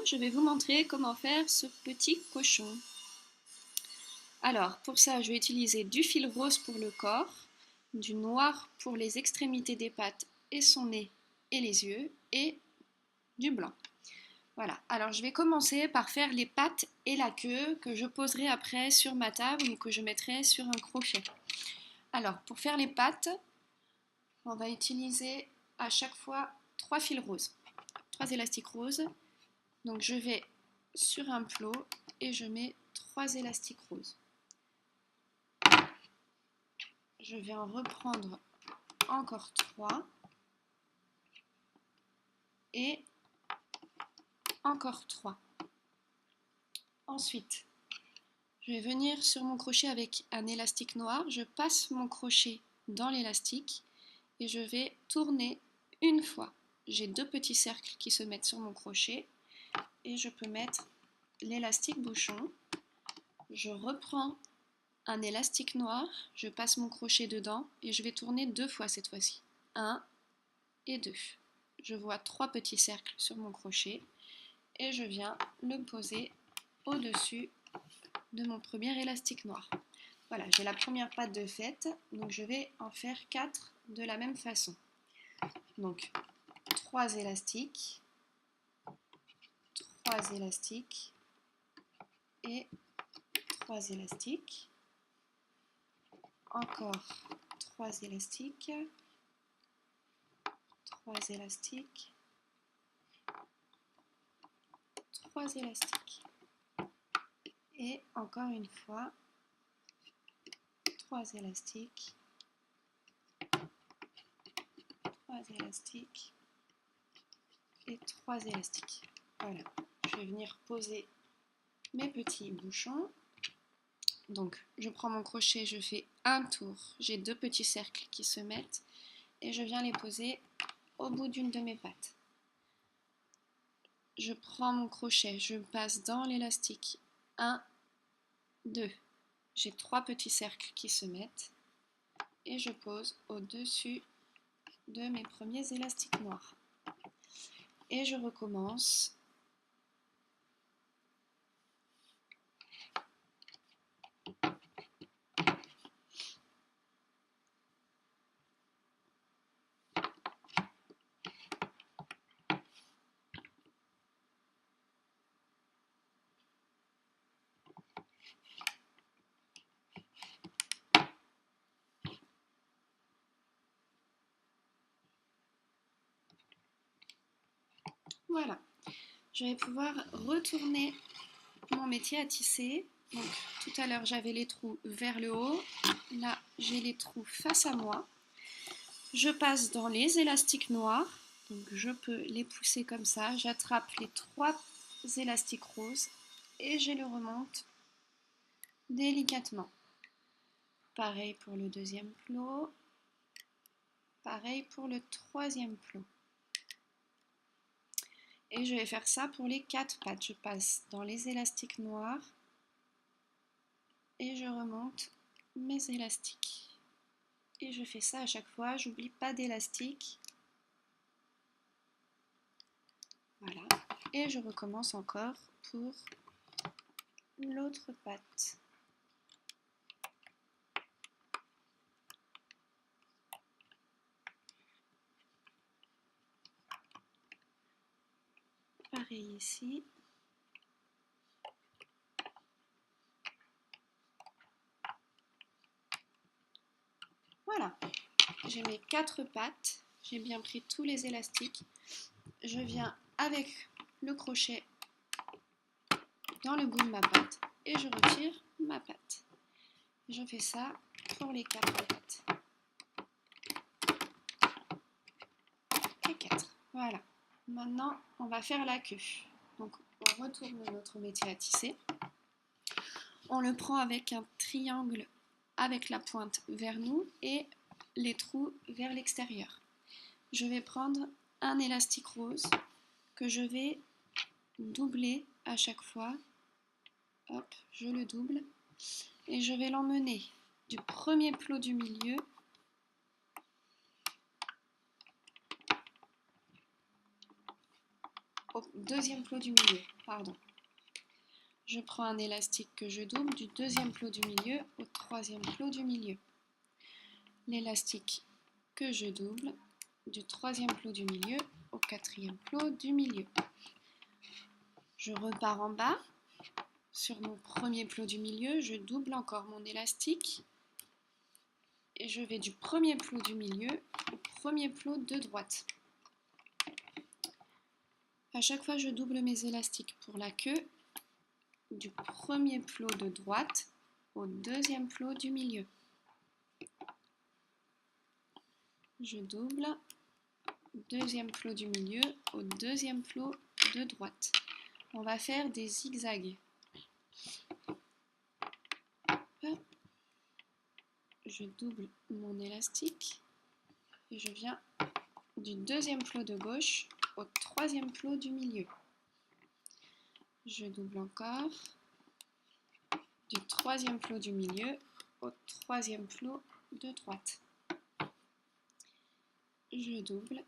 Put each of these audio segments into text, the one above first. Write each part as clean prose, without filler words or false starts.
je vais vous montrer comment faire ce petit cochon. Alors, pour ça, je vais utiliser du fil rose pour le corps, du noir pour les extrémités des pattes et son nez et les yeux, et du blanc. Voilà, alors je vais commencer par faire les pattes et la queue que je poserai après sur ma table ou que je mettrai sur un crochet. Alors, pour faire les pattes, on va utiliser à chaque fois 3 fils roses, 3 élastiques roses. Donc je vais sur un plot et je mets 3 élastiques roses. Je vais en reprendre encore 3 et encore 3. Ensuite, je vais venir sur mon crochet avec un élastique noir, je passe mon crochet dans l'élastique et je vais tourner une fois. J'ai 2 petits cercles qui se mettent sur mon crochet et je peux mettre l'élastique bouchon. Je reprends un élastique noir, je passe mon crochet dedans et je vais tourner 2 fois cette fois-ci. 1 et 2. Je vois 3 petits cercles sur mon crochet et je viens le poser au-dessus de mon premier élastique noir. Voilà, j'ai la première patte de faite, donc je vais en faire 4 de la même façon. Donc 3 élastiques, 3 élastiques et 3 élastiques. Encore 3 élastiques, 3 élastiques, 3 élastiques. Et encore une fois, 3 élastiques, 3 élastiques et 3 élastiques. Voilà, je vais venir poser mes petits bouchons. Donc, je prends mon crochet, je fais un tour, j'ai 2 petits cercles qui se mettent et je viens les poser au bout d'une de mes pattes. Je prends mon crochet, je passe dans l'élastique. 1, 2. J'ai 3 petits cercles qui se mettent et je pose au-dessus de mes premiers élastiques noirs. Et je recommence. Voilà, je vais pouvoir retourner mon métier à tisser. Donc, tout à l'heure, j'avais les trous vers le haut. Là, j'ai les trous face à moi. Je passe dans les élastiques noirs. Donc, je peux les pousser comme ça. J'attrape les 3 élastiques roses et je les remonte délicatement. Pareil pour le deuxième plot. Pareil pour le troisième plot. Et je vais faire ça pour les 4 pattes. Je passe dans les élastiques noirs et je remonte mes élastiques. Et je fais ça à chaque fois, j'oublie pas d'élastique. Voilà. Et je recommence encore pour l'autre patte. Pareil ici. Voilà, j'ai mes 4 pattes, j'ai bien pris tous les élastiques. Je viens avec le crochet dans le bout de ma patte et je retire ma patte. Je fais ça pour les 4 pattes. Et 4. Voilà. Maintenant, on va faire la queue. Donc, on retourne notre métier à tisser. On le prend avec un triangle avec la pointe vers nous et les trous vers l'extérieur. Je vais prendre un élastique rose que je vais doubler à chaque fois. Hop, je le double et je vais l'emmener du premier plot du milieu au deuxième plot du milieu, pardon. Je prends un élastique que je double du deuxième plot du milieu au troisième plot du milieu. L'élastique que je double du troisième plot du milieu au quatrième plot du milieu. Je repars en bas. Sur mon premier plot du milieu, je double encore mon élastique et je vais du premier plot du milieu au premier plot de droite. À chaque fois, je double mes élastiques pour la queue du premier plot de droite au deuxième plot du milieu. Je double, deuxième plot du milieu au deuxième plot de droite. On va faire des zigzags. Je double mon élastique et je viens du deuxième plot de gauche au troisième plot du milieu. Je double encore du troisième plot du milieu au troisième plot de droite. Je double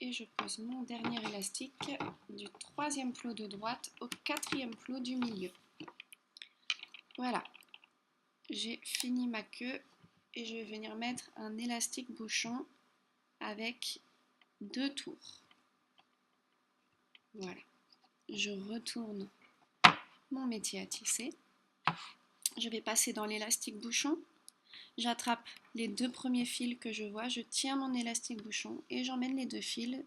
et je pose mon dernier élastique du troisième plot de droite au quatrième plot du milieu. Voilà, j'ai fini ma queue et je vais venir mettre un élastique bouchon avec 2 tours. Voilà, je retourne mon métier à tisser. Je vais passer dans l'élastique bouchon. J'attrape les 2 premiers fils que je vois, je tiens mon élastique bouchon et j'emmène les 2 fils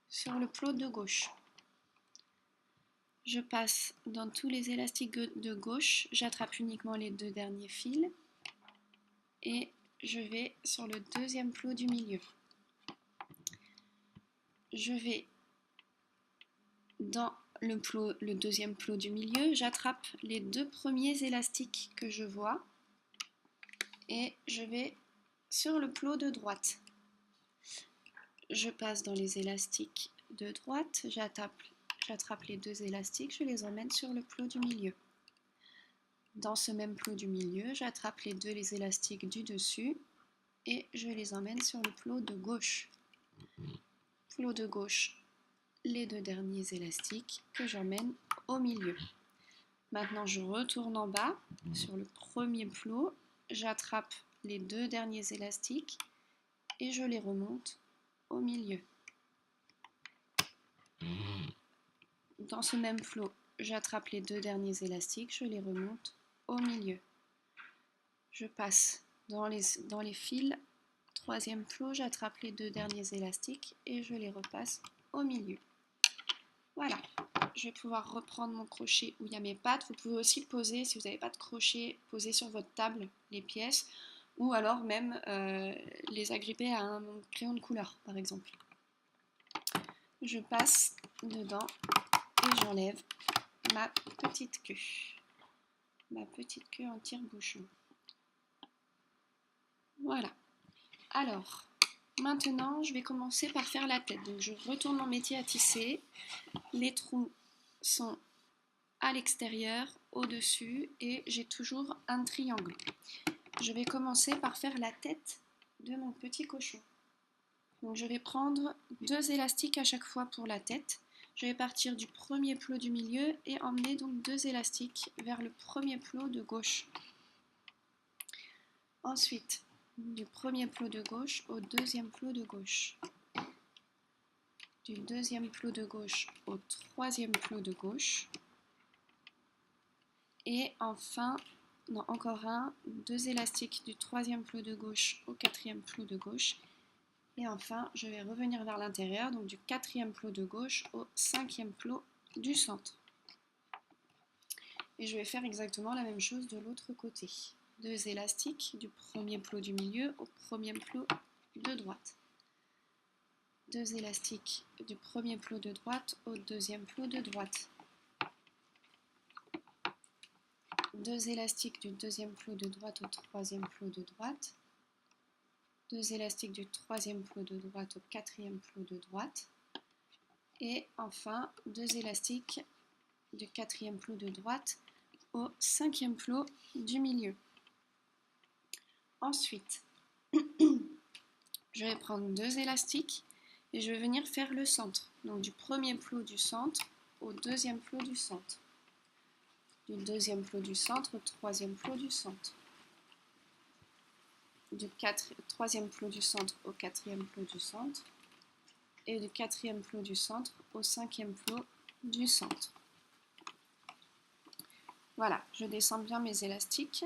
sur le plot de gauche. Je passe dans tous les élastiques de gauche, j'attrape uniquement les 2 derniers fils et je vais sur le deuxième plot du milieu. Je vais dans le deuxième plot du milieu, j'attrape les 2 premiers élastiques que je vois et je vais sur le plot de droite. Je passe dans les élastiques de droite, j'attrape les 2 élastiques, je les emmène sur le plot du milieu. Dans ce même plot du milieu, j'attrape les 2 élastiques du dessus et je les emmène sur le plot de gauche. Plot de gauche, les 2 derniers élastiques que j'emmène au milieu. Maintenant, je retourne en bas sur le premier plot, j'attrape les 2 derniers élastiques et je les remonte au milieu. Dans ce même plot, j'attrape les 2 derniers élastiques, je les remonte au milieu. Je passe dans les fils, troisième plot, j'attrape les 2 derniers élastiques et je les repasse au milieu. Voilà, je vais pouvoir reprendre mon crochet où il y a mes pattes. Vous pouvez aussi poser, si vous n'avez pas de crochet, poser sur votre table les pièces ou alors même les agripper à un crayon de couleur par exemple. Je passe dedans et j'enlève ma petite queue en tire-bouchon. Voilà. Alors, maintenant, je vais commencer par faire la tête. Donc, je retourne mon métier à tisser. Les trous sont à l'extérieur, au-dessus, et j'ai toujours un triangle. Je vais commencer par faire la tête de mon petit cochon. Donc, je vais prendre 2 élastiques à chaque fois pour la tête. Je vais partir du premier plot du milieu et emmener donc 2 élastiques vers le premier plot de gauche. Ensuite, du premier plot de gauche au deuxième plot de gauche. Du deuxième plot de gauche au troisième plot de gauche. Et enfin, non, encore un, 2 élastiques du troisième plot de gauche au quatrième plot de gauche. Et enfin, je vais revenir vers l'intérieur, donc du quatrième plot de gauche au cinquième plot du centre. Et je vais faire exactement la même chose de l'autre côté. 2 élastiques du premier plot du milieu au premier plot de droite. 2 élastiques du premier plot de droite au deuxième plot de droite. 2 élastiques du deuxième plot de droite au troisième plot de droite. 2 élastiques du troisième plot de droite au quatrième plot de droite. Et enfin, 2 élastiques du quatrième plot de droite au cinquième plot du milieu. Ensuite, je vais prendre 2 élastiques et je vais venir faire le centre. Donc du premier plot du centre au deuxième plot du centre. Du deuxième plot du centre au troisième plot du centre. Du troisième plot du centre au quatrième plot du centre. Et du quatrième plot du centre au cinquième plot du centre. Voilà, je descends bien mes élastiques.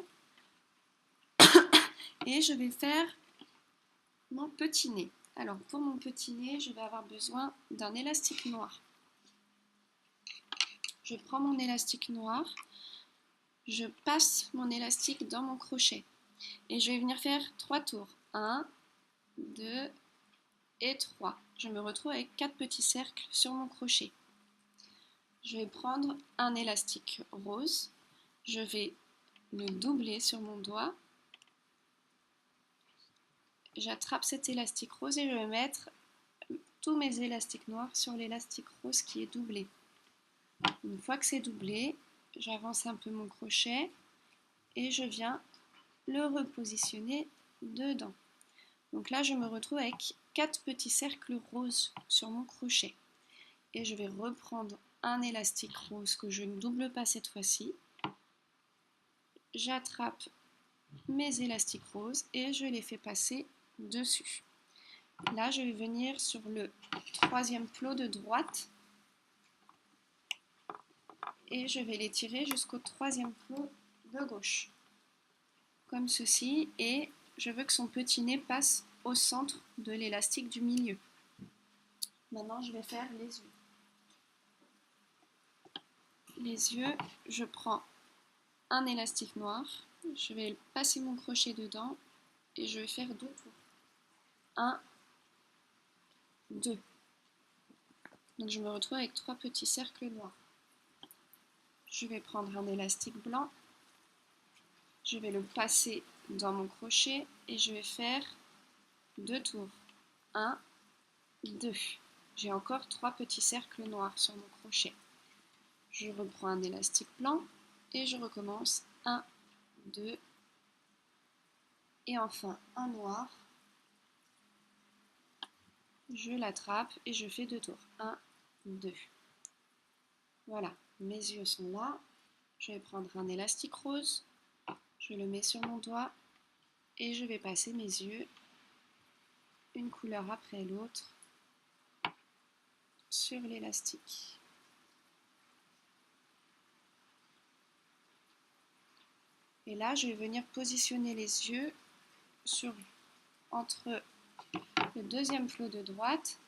Et je vais faire mon petit nez. Alors pour mon petit nez, je vais avoir besoin d'un élastique noir. Je prends mon élastique noir, je passe mon élastique dans mon crochet et je vais venir faire 3 tours. 1, 2 et 3. Je me retrouve avec 4 petits cercles sur mon crochet. Je vais prendre un élastique rose, je vais le doubler sur mon doigt. J'attrape cet élastique rose et je vais mettre tous mes élastiques noirs sur l'élastique rose qui est doublé. Une fois que c'est doublé, j'avance un peu mon crochet et je viens le repositionner dedans. Donc là, je me retrouve avec 4 petits cercles roses sur mon crochet. Et je vais reprendre un élastique rose que je ne double pas cette fois-ci. J'attrape mes élastiques roses et je les fais passer dessus. Là, je vais venir sur le troisième plot de droite et je vais les tirer jusqu'au troisième plot de gauche. Comme ceci, et je veux que son petit nez passe au centre de l'élastique du milieu. Maintenant, je vais faire les yeux. Les yeux, je prends un élastique noir, je vais passer mon crochet dedans et je vais faire 2 tours. 1, 2. Donc je me retrouve avec 3 petits cercles noirs. Je vais prendre un élastique blanc, je vais le passer dans mon crochet et je vais faire 2 tours. 1, 2. J'ai encore 3 petits cercles noirs sur mon crochet. Je reprends un élastique blanc et je recommence 1, 2 et enfin un noir. Je l'attrape et je fais 2 tours. 1, 2. Voilà, mes yeux sont là. Je vais prendre un élastique rose, je le mets sur mon doigt et je vais passer mes yeux une couleur après l'autre sur l'élastique. Et là, je vais venir positionner les yeux entre le deuxième plot de droite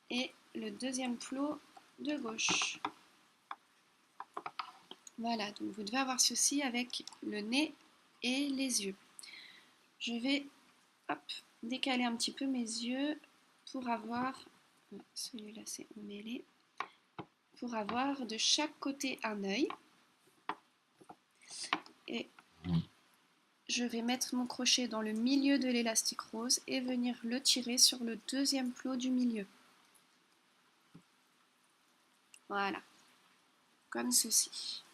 et le deuxième plot de gauche. Voilà, donc vous devez avoir ceci avec le nez et les yeux. Je vais décaler un petit peu mes yeux pour avoir, celui-là c'est emmêlé, pour avoir de chaque côté un œil. Et je vais mettre mon crochet dans le milieu de l'élastique rose et venir le tirer sur le deuxième plot du milieu. Voilà, comme ceci.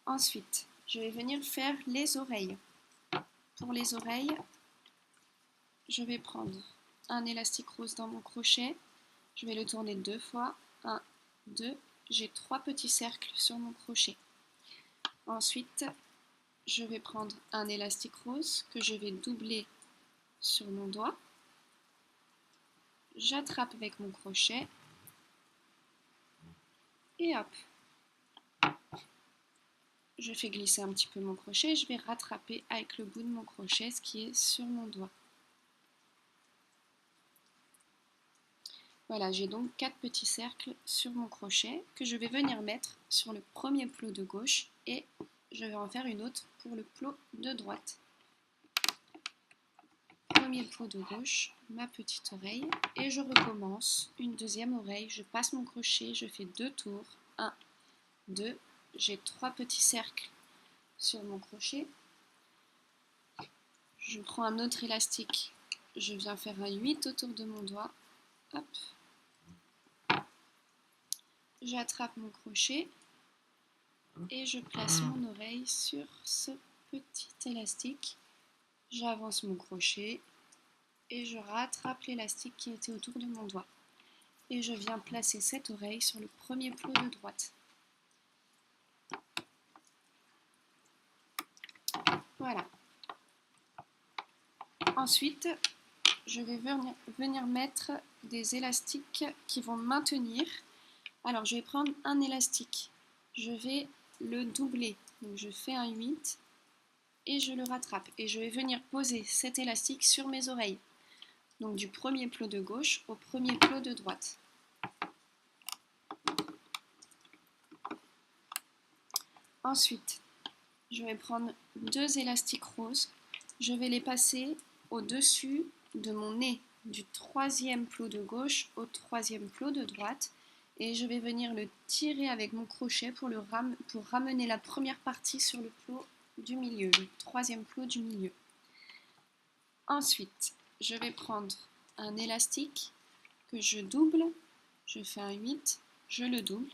Ensuite, je vais venir faire les oreilles. Pour les oreilles, je vais prendre un élastique rose dans mon crochet. Je vais le tourner 2 fois. 1, 2. J'ai 3 petits cercles sur mon crochet. Ensuite, je vais prendre un élastique rose que je vais doubler sur mon doigt. J'attrape avec mon crochet. Et hop. Je fais glisser un petit peu mon crochet. Je vais rattraper avec le bout de mon crochet ce qui est sur mon doigt. Voilà, j'ai donc 4 petits cercles sur mon crochet que je vais venir mettre sur le premier plot de gauche et je vais en faire une autre pour le plot de droite. Premier plot de gauche, ma petite oreille et je recommence une deuxième oreille. Je passe mon crochet, je fais 2 tours. 1, 2, j'ai 3 petits cercles sur mon crochet. Je prends un autre élastique, je viens faire un 8 autour de mon doigt. Hop. J'attrape mon crochet et je place mon oreille sur ce petit élastique. J'avance mon crochet et je rattrape l'élastique qui était autour de mon doigt. Et je viens placer cette oreille sur le premier plot de droite. Voilà. Ensuite, je vais venir mettre des élastiques qui vont maintenir. Alors, je vais prendre un élastique. Je vais le doubler. Donc, je fais un 8 et je le rattrape. Et je vais venir poser cet élastique sur mes oreilles. Donc, du premier plot de gauche au premier plot de droite. Ensuite, je vais prendre deux élastiques roses. Je vais les passer au-dessus de mon nez, du troisième plot de gauche au troisième plot de droite. Et je vais venir le tirer avec mon crochet pour ramener la première partie sur le plot du milieu, le troisième plot du milieu. Ensuite, je vais prendre un élastique que je double, je fais un 8, je le double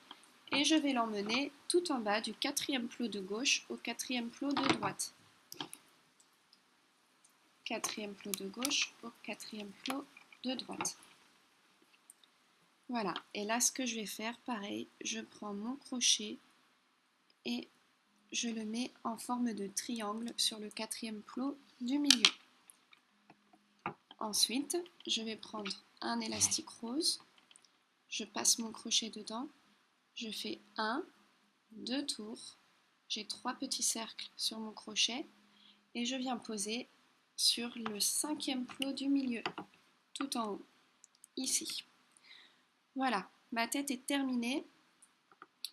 et je vais l'emmener tout en bas du quatrième plot de gauche au quatrième plot de droite. Quatrième plot de gauche au quatrième plot de droite. Voilà, et là ce que je vais faire, pareil, je prends mon crochet et je le mets en forme de triangle sur le quatrième plot du milieu. Ensuite, je vais prendre un élastique rose, je passe mon crochet dedans, je fais 1, 2 tours, j'ai 3 petits cercles sur mon crochet et je viens poser sur le cinquième plot du milieu, tout en haut, ici. Voilà, ma tête est terminée.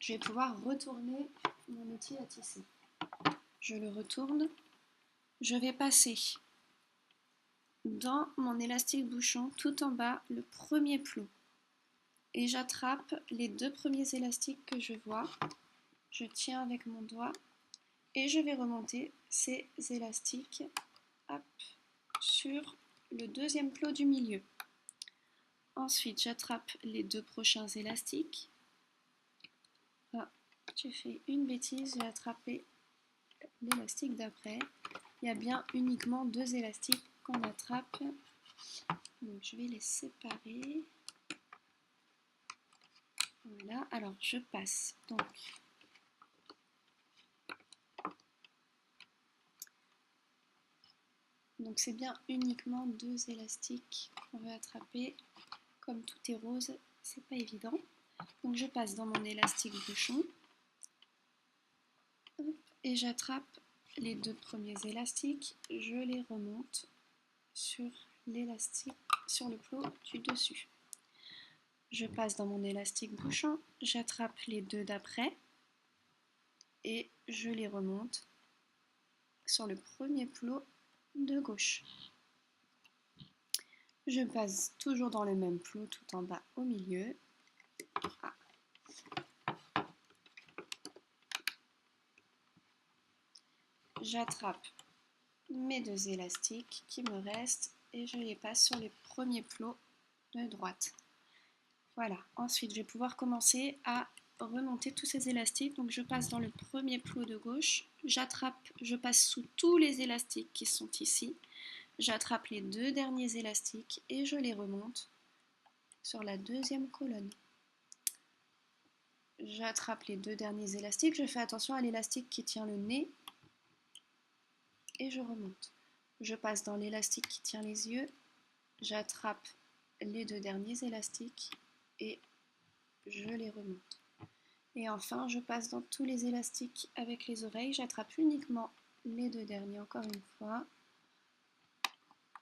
Je vais pouvoir retourner mon outil à tisser. Je le retourne. Je vais passer dans mon élastique bouchon tout en bas le premier plot. Et j'attrape les deux premiers élastiques que je vois. Je tiens avec mon doigt et je vais remonter ces élastiques sur le deuxième plot du milieu. Ensuite, j'attrape les deux prochains élastiques. Ah, j'ai fait une bêtise, j'ai attrapé l'élastique d'après. Il y a bien uniquement deux élastiques qu'on attrape. Donc je vais les séparer. Voilà, alors je passe. Donc c'est bien uniquement deux élastiques qu'on veut attraper. Comme tout est rose, c'est pas évident. Donc je passe dans mon élastique bouchon et j'attrape les deux premiers élastiques, je les remonte sur l'élastique, sur le plot du dessus. Je passe dans mon élastique bouchon, j'attrape les deux d'après et je les remonte sur le premier plot de gauche. Je passe toujours dans le même plot tout en bas au milieu. Ah. J'attrape mes deux élastiques qui me restent et je les passe sur les premiers plots de droite. Voilà, ensuite je vais pouvoir commencer à remonter tous ces élastiques. Donc je passe dans le premier plot de gauche, je passe sous tous les élastiques qui sont ici, j'attrape les deux derniers élastiques et je les remonte sur la deuxième colonne. J'attrape les deux derniers élastiques, je fais attention à l'élastique qui tient le nez et je remonte. Je passe dans l'élastique qui tient les yeux, j'attrape les deux derniers élastiques et je les remonte. Et enfin, je passe dans tous les élastiques avec les oreilles, j'attrape uniquement les deux derniers encore une fois.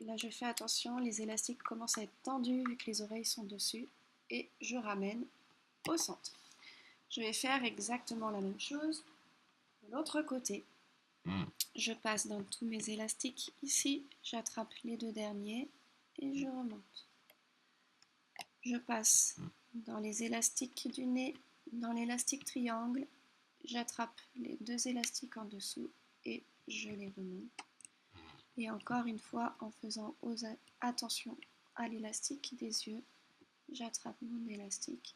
Là, je fais attention, les élastiques commencent à être tendus vu que les oreilles sont dessus et je ramène au centre. Je vais faire exactement la même chose de l'autre côté. Je passe dans tous mes élastiques ici, j'attrape les deux derniers et je remonte. Je passe dans les élastiques du nez, dans l'élastique triangle, j'attrape les deux élastiques en dessous et je les remonte. Et encore une fois, en faisant attention à l'élastique des yeux, j'attrape mon élastique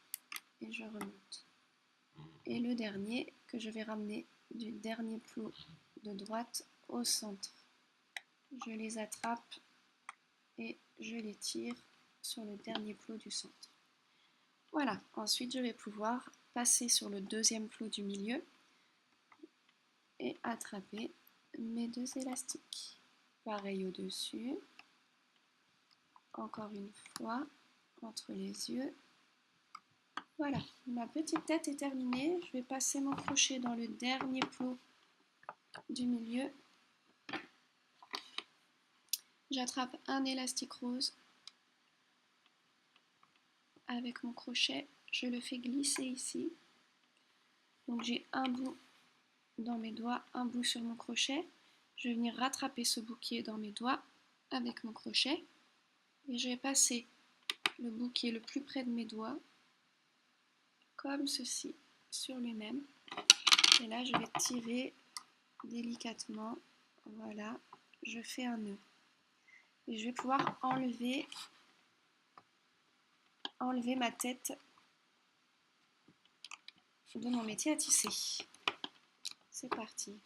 et je remonte. Et le dernier que je vais ramener du dernier plot de droite au centre. Je les attrape et je les tire sur le dernier plot du centre. Voilà, ensuite je vais pouvoir passer sur le deuxième plot du milieu et attraper mes deux élastiques. Pareil au-dessus, encore une fois, entre les yeux. Voilà, ma petite tête est terminée. Je vais passer mon crochet dans le dernier plot du milieu. J'attrape un élastique rose avec mon crochet. Je le fais glisser ici. Donc j'ai un bout dans mes doigts, un bout sur mon crochet. Je vais venir rattraper ce bouquet dans mes doigts avec mon crochet. Et je vais passer le bout qui est le plus près de mes doigts, comme ceci, sur lui-même. Et là, je vais tirer délicatement. Voilà, je fais un nœud. Et je vais pouvoir enlever ma tête de mon métier à tisser. C'est parti.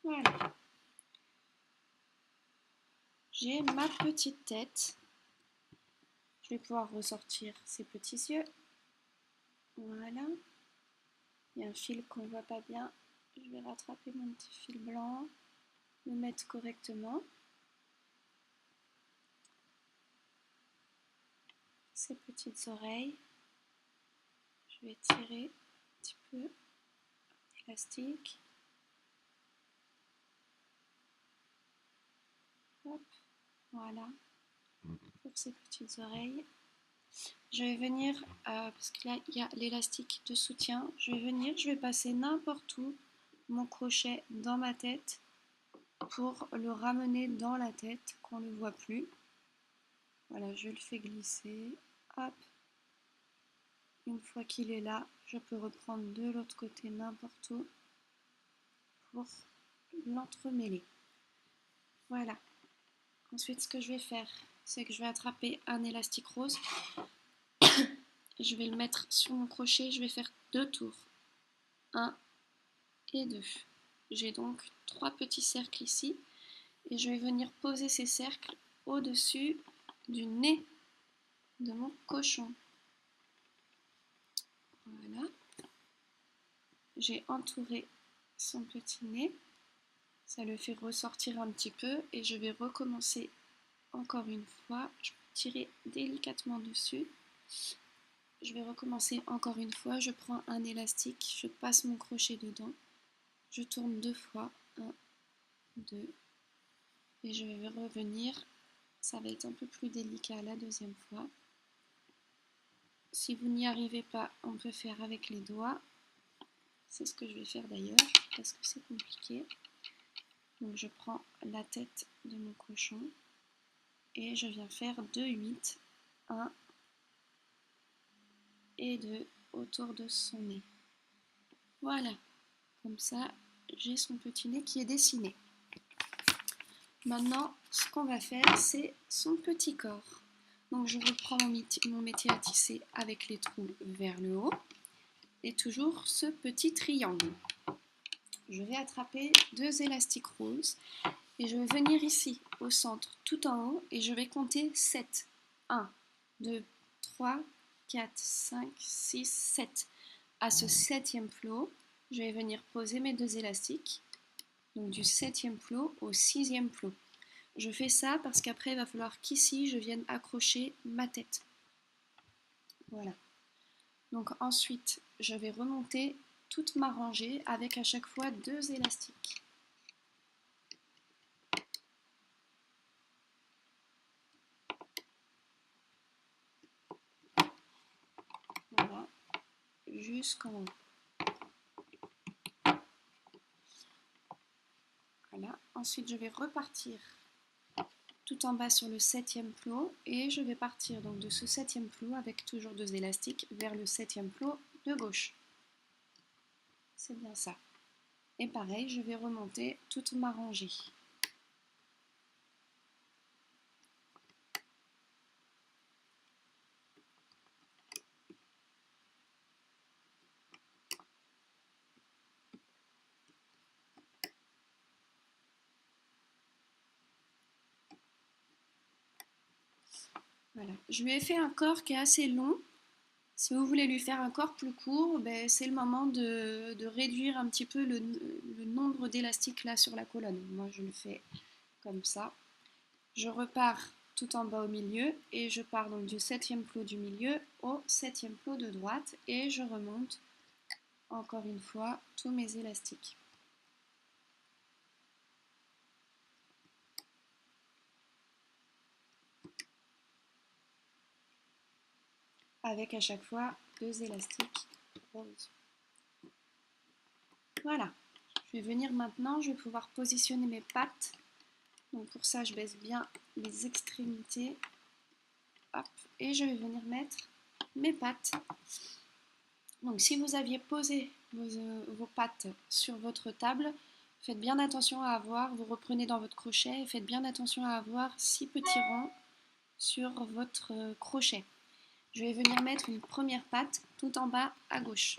Voilà. J'ai ma petite tête. Je vais pouvoir ressortir ces petits yeux. Voilà. Il y a un fil qu'on ne voit pas bien. Je vais rattraper mon petit fil blanc, le mettre correctement. Ces petites oreilles. Je vais tirer un petit peu l'élastique. Hop, voilà. Pour ces petites oreilles. Je vais venir, parce que là il y a l'élastique de soutien, je vais passer n'importe où mon crochet dans ma tête pour le ramener dans la tête, qu'on ne le voit plus. Voilà, je le fais glisser, hop. Une fois qu'il est là, je peux reprendre de l'autre côté n'importe où pour l'entremêler. Voilà. Ensuite, ce que je vais faire, c'est que je vais attraper un élastique rose. Je vais le mettre sur mon crochet, je vais faire 2 tours. 1 et 2. J'ai donc 3 petits cercles ici et je vais venir poser ces cercles au-dessus du nez de mon cochon. Voilà. J'ai entouré son petit nez. Ça le fait ressortir un petit peu et je vais recommencer encore une fois. Je peux tirer délicatement dessus. Je vais recommencer encore une fois. Je prends un élastique, je passe mon crochet dedans. Je tourne 2 fois. 1, 2. Et je vais revenir. Ça va être un peu plus délicat la deuxième fois. Si vous n'y arrivez pas, on peut faire avec les doigts. C'est ce que je vais faire d'ailleurs, parce que c'est compliqué. Donc je prends la tête de mon cochon et je viens faire 2 8, 1 et 2 autour de son nez. Voilà, comme ça j'ai son petit nez qui est dessiné. Maintenant, ce qu'on va faire, c'est son petit corps. Donc je reprends mon métier à tisser avec les trous vers le haut et toujours ce petit triangle. Je vais attraper 2 élastiques roses et je vais venir ici au centre tout en haut et je vais compter 7. 1, 2, 3, 4, 5, 6, 7. À ce 7e plot, je vais venir poser mes 2 élastiques, donc du 7e plot au 6e plot. Je fais ça parce qu'après il va falloir qu'ici je vienne accrocher ma tête. Voilà. Donc ensuite, je vais remonter toute ma rangée avec à chaque fois 2 élastiques. Voilà, jusqu'en haut. Voilà, ensuite je vais repartir tout en bas sur le 7e plot et je vais partir donc de ce 7e plot avec toujours 2 élastiques vers le 7e plot de gauche. C'est bien ça. Et pareil, je vais remonter toute ma rangée. Voilà. Je lui ai fait un corps qui est assez long. Si vous voulez lui faire un corps plus court, ben, c'est le moment de réduire un petit peu le nombre d'élastiques là sur la colonne. Moi, je le fais comme ça. Je repars tout en bas au milieu et je pars donc du 7e plot du milieu au 7e plot de droite et je remonte encore une fois tous mes élastiques. Avec à chaque fois 2 élastiques roses. Voilà. Je vais venir maintenant, je vais pouvoir positionner mes pattes. Donc pour ça, je baisse bien les extrémités. Hop, et je vais venir mettre mes pattes. Donc si vous aviez posé vos pattes sur votre table, faites bien attention à avoir, vous reprenez dans votre crochet et faites bien attention à avoir 6 petits ronds sur votre crochet. Je vais venir mettre une première patte tout en bas à gauche.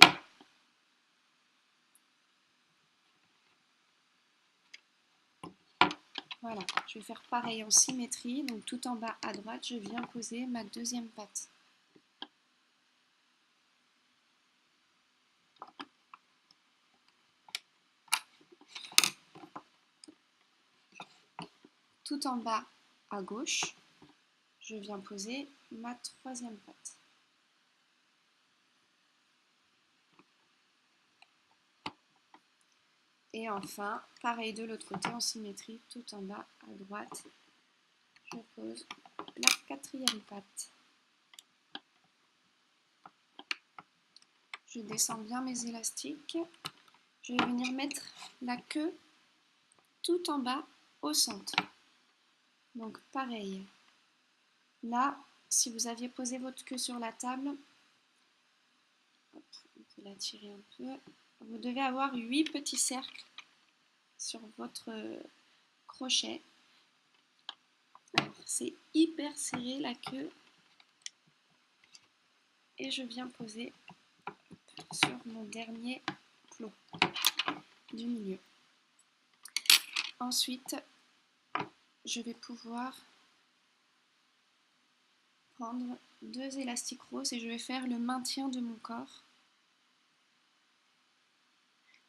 Voilà, je vais faire pareil en symétrie, donc tout en bas à droite, je viens poser ma deuxième patte. Tout en bas à gauche, je viens poser ma troisième patte. Et enfin, pareil de l'autre côté en symétrie, tout en bas à droite, je pose la quatrième patte. Je descends bien mes élastiques. Je vais venir mettre la queue tout en bas au centre. Donc pareil. Là, si vous aviez posé votre queue sur la table, hop, on peut la tirer un peu, vous devez avoir 8 petits cercles sur votre crochet. C'est hyper serré la queue et je viens poser sur mon dernier plot du milieu. Ensuite, je vais pouvoir prendre 2 élastiques roses et je vais faire le maintien de mon corps.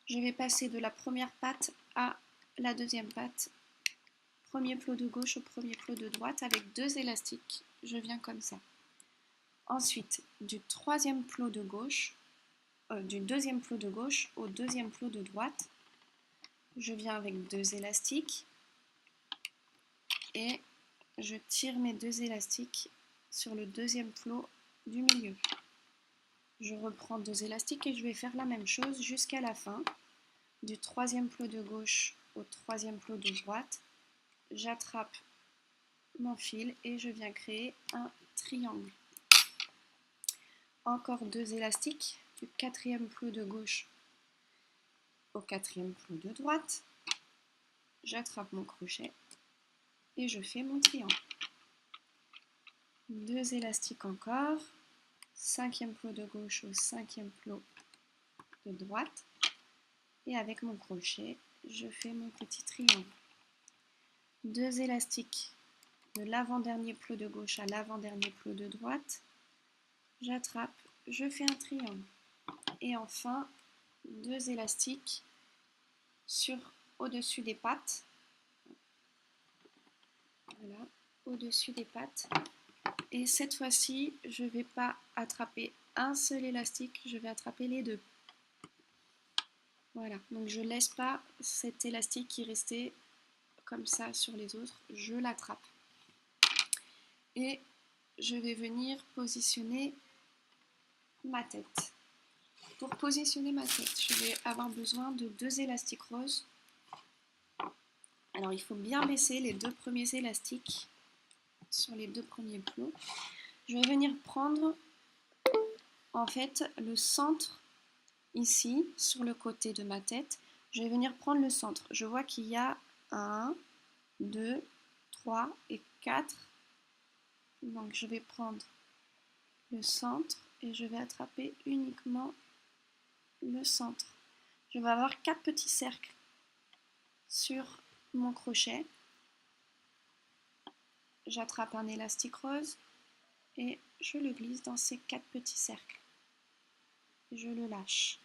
Je vais passer de la première patte à la deuxième patte, premier plot de gauche au premier plot de droite avec 2 élastiques. Je viens comme ça. Ensuite, du troisième plot de gauche, du deuxième plot de gauche au deuxième plot de droite, je viens avec 2 élastiques et je tire mes 2 élastiques sur le deuxième plot du milieu. Je reprends 2 élastiques et je vais faire la même chose jusqu'à la fin. Du troisième plot de gauche au troisième plot de droite, j'attrape mon fil et je viens créer un triangle. Encore 2 élastiques du quatrième plot de gauche au quatrième plot de droite, j'attrape mon crochet et je fais mon triangle. 2 élastiques encore, cinquième plot de gauche au cinquième plot de droite et avec mon crochet, je fais mon petit triangle. 2 élastiques de l'avant-dernier plot de gauche à l'avant-dernier plot de droite, j'attrape, je fais un triangle. Et enfin, 2 élastiques au-dessus des pattes. Voilà, au-dessus des pattes. Et cette fois-ci, je ne vais pas attraper un seul élastique, je vais attraper les 2. Voilà, donc je ne laisse pas cet élastique qui restait comme ça sur les autres, je l'attrape. Et je vais venir positionner ma tête. Pour positionner ma tête, je vais avoir besoin de 2 élastiques roses. Alors il faut bien baisser les 2 premiers élastiques sur les 2 premiers plots. Je vais venir prendre en fait le centre ici sur le côté de ma tête Je vais venir prendre le centre. Je vois qu'il y a 1, 2, 3 et 4. Donc je vais prendre le centre et je vais attraper uniquement le centre. Je vais avoir 4 petits cercles sur mon crochet. J'attrape un élastique rose et je le glisse dans ces 4 petits cercles. Je le lâche.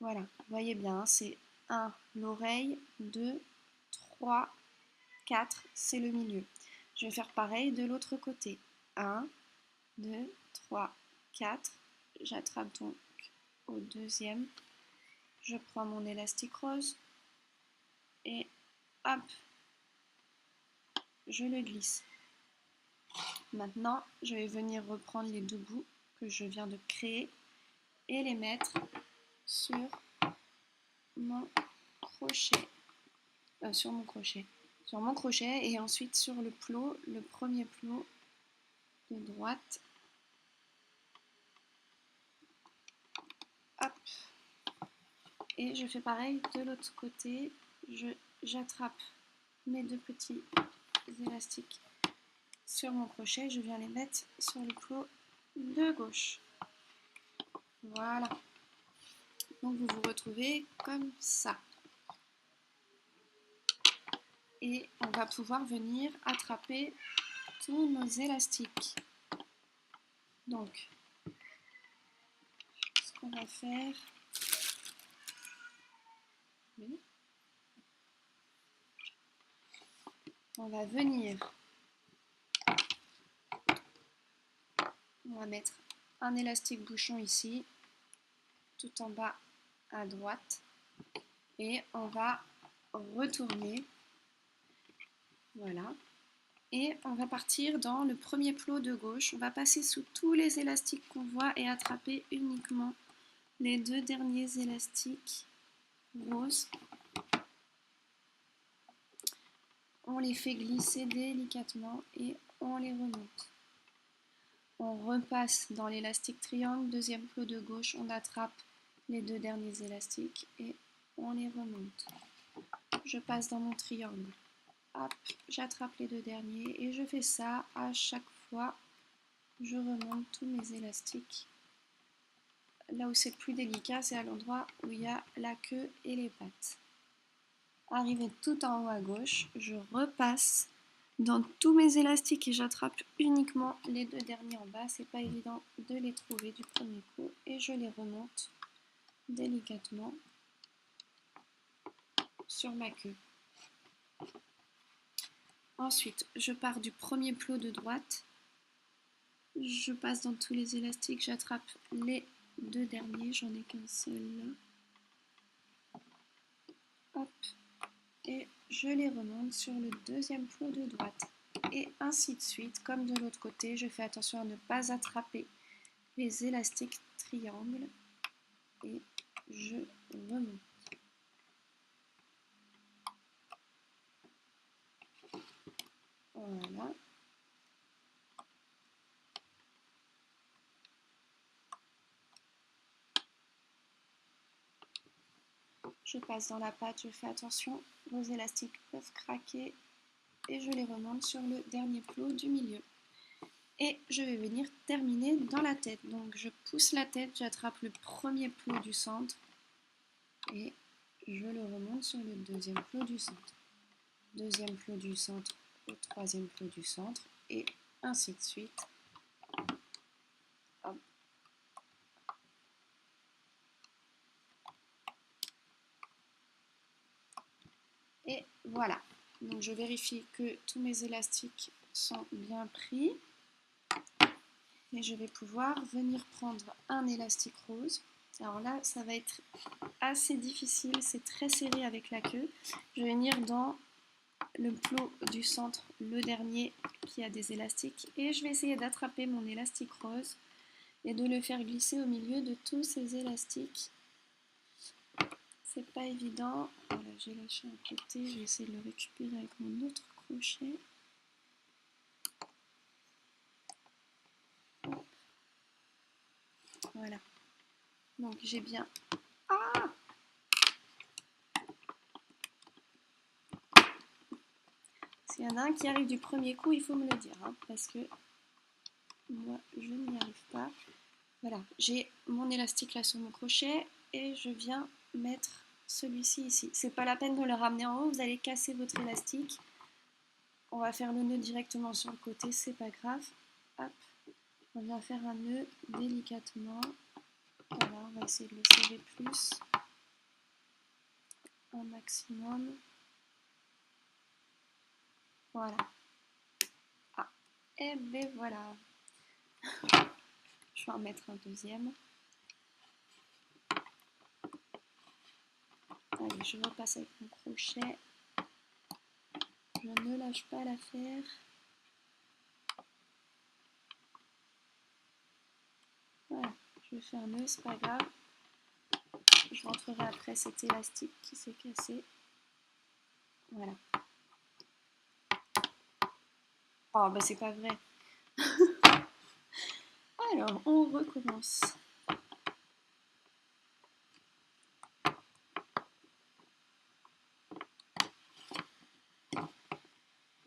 Voilà, vous voyez bien, c'est 1 l'oreille, 2, 3, 4, c'est le milieu. Je vais faire pareil de l'autre côté. 1, 2, 3, 4. J'attrape donc au deuxième. Je prends mon élastique rose et hop, je le glisse. Maintenant, je vais venir reprendre les 2 bouts que je viens de créer et les mettre sur mon crochet. Sur mon crochet et ensuite sur le plot, le premier plot de droite. Hop. Et je fais pareil de l'autre côté. J'attrape mes 2 petits élastiques sur mon crochet. Je viens les mettre sur le plot de gauche. Voilà. Donc vous vous retrouvez comme ça. Et on va pouvoir venir attraper tous nos élastiques. Donc, ce qu'on va faire... On va venir... On va mettre un élastique bouchon ici, tout en bas à droite. Et on va retourner. Voilà. Et on va partir dans le premier plot de gauche. On va passer sous tous les élastiques qu'on voit et attraper uniquement les 2 derniers élastiques roses. On les fait glisser délicatement et on les remonte. On repasse dans l'élastique triangle, deuxième plot de gauche, on attrape les 2 derniers élastiques et on les remonte. Je passe dans mon triangle. Hop, j'attrape les 2 derniers et je fais ça à chaque fois. Je remonte tous mes élastiques. Là où c'est le plus délicat, c'est à l'endroit où il y a la queue et les pattes. Arrivé tout en haut à gauche, je repasse dans tous mes élastiques et j'attrape uniquement les 2 derniers en bas. C'est pas évident de les trouver du premier coup et je les remonte délicatement sur ma queue. Ensuite, je pars du premier plot de droite. Je passe dans tous les élastiques, j'attrape les 2 derniers, j'en ai qu'un seul là. Hop, et je les remonte sur le deuxième plot de droite. Et ainsi de suite, comme de l'autre côté, je fais attention à ne pas attraper les élastiques triangles et je remonte. Voilà. Je passe dans la pâte, je fais attention, vos élastiques peuvent craquer et je les remonte sur le dernier plot du milieu. Et je vais venir terminer dans la tête. Donc je pousse la tête, j'attrape le premier plot du centre et je le remonte sur le deuxième plot du centre. Deuxième plot du centre au troisième plot du centre et ainsi de suite. Hop. Et voilà. Donc je vérifie que tous mes élastiques sont bien pris. Et je vais pouvoir venir prendre un élastique rose. Alors là, ça va être assez difficile, c'est très serré avec la queue. Je vais venir dans le plot du centre, le dernier qui a des élastiques, et je vais essayer d'attraper mon élastique rose et de le faire glisser au milieu de tous ces élastiques. C'est pas évident. Voilà, j'ai lâché un côté, je vais essayer de le récupérer avec mon autre crochet. Voilà. Donc j'ai bien... Ah! y en a un qui arrive du premier coup, il faut me le dire, hein, parce que moi, je n'y arrive pas. Voilà, j'ai mon élastique là sur mon crochet et je viens mettre celui-ci ici. C'est pas la peine de le ramener en haut, vous allez casser votre élastique. On va faire le nœud directement sur le côté, c'est pas grave. Hop, on vient faire un nœud délicatement. Voilà, on va essayer de le serrer plus. Un maximum. Voilà. Ah, et ben voilà. Je vais en mettre un deuxième. Allez, je repasse avec mon crochet. Je ne lâche pas l'affaire. Voilà, je vais faire un nœud, c'est pas grave. Je rentrerai après cet élastique qui s'est cassé. Voilà. Oh, bah c'est pas vrai. Alors, on recommence.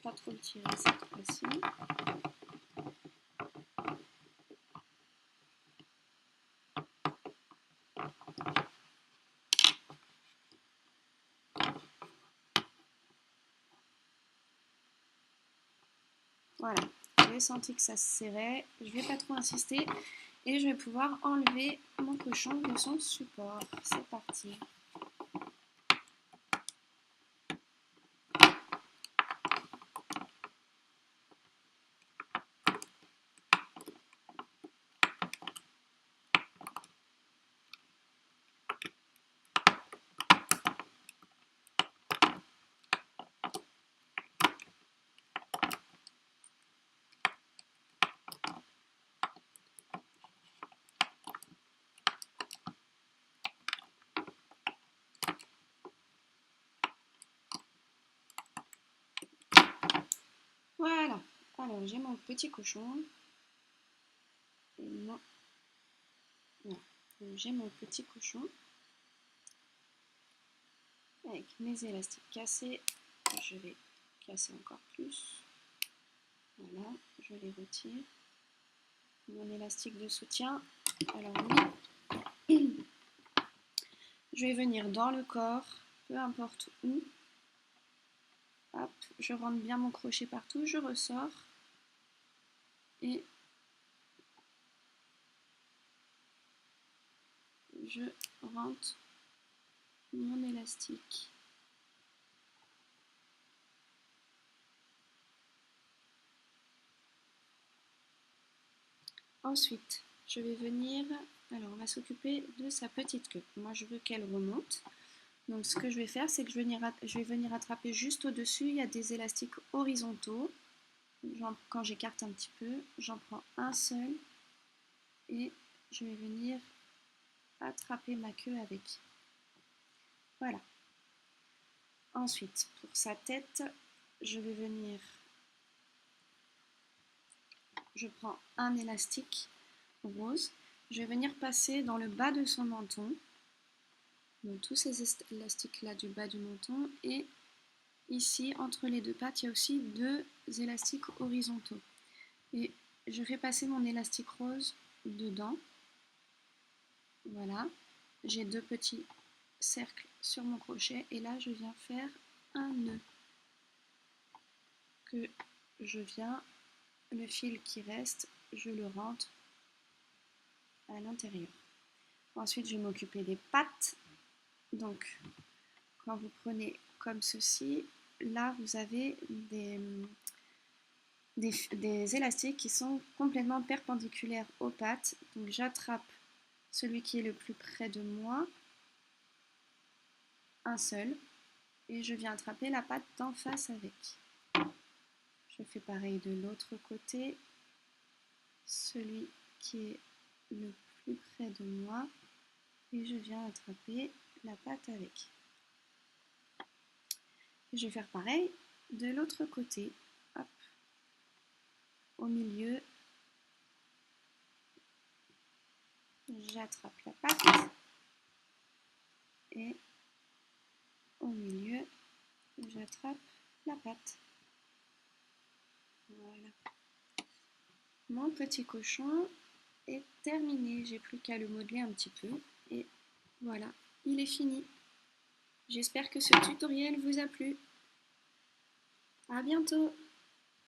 Pas trop le tirer cette fois-ci. Voilà, j'ai senti que ça se serrait. Je vais pas trop insister et je vais pouvoir enlever mon cochon de son support. C'est parti. Voilà, alors j'ai mon petit cochon. Et non. J'ai mon petit cochon. Avec mes élastiques cassés, je vais casser encore plus. Voilà, je les retire. Mon élastique de soutien. Alors oui, je vais venir dans le corps, peu importe où. Hop, je rentre bien mon crochet partout, je ressors. Et je rentre mon élastique. Ensuite, je vais venir, alors on va s'occuper de sa petite queue. Moi je veux qu'elle remonte. Donc ce que je vais faire, c'est que je vais venir attraper juste au-dessus, il y a des élastiques horizontaux. Quand j'écarte un petit peu, j'en prends un seul et je vais venir attraper ma queue avec. Voilà. Ensuite, pour sa tête, je vais venir, je prends un élastique rose, je vais venir passer dans le bas de son menton, donc tous ces élastiques là du bas du menton, et ici entre les deux pattes il y a aussi deux élastiques horizontaux, et je fais passer mon élastique rose dedans. Voilà, j'ai deux petits cercles sur mon crochet et là je viens faire un nœud que je viens, le fil qui reste, je le rentre à l'intérieur. Ensuite je vais m'occuper des pattes. Donc quand vous prenez comme ceci, là vous avez des élastiques qui sont complètement perpendiculaires aux pattes. Donc j'attrape celui qui est le plus près de moi, un seul, et je viens attraper la patte d'en face avec. Je fais pareil de l'autre côté, celui qui est le plus près de moi, et je viens attraper la patte avec. Et je vais faire pareil de l'autre côté. Hop. Au milieu, j'attrape la patte et au milieu, j'attrape la patte. Voilà. Mon petit cochon est terminé. J'ai plus qu'à le modeler un petit peu. Et voilà, il est fini. J'espère que ce tutoriel vous a plu. À bientôt!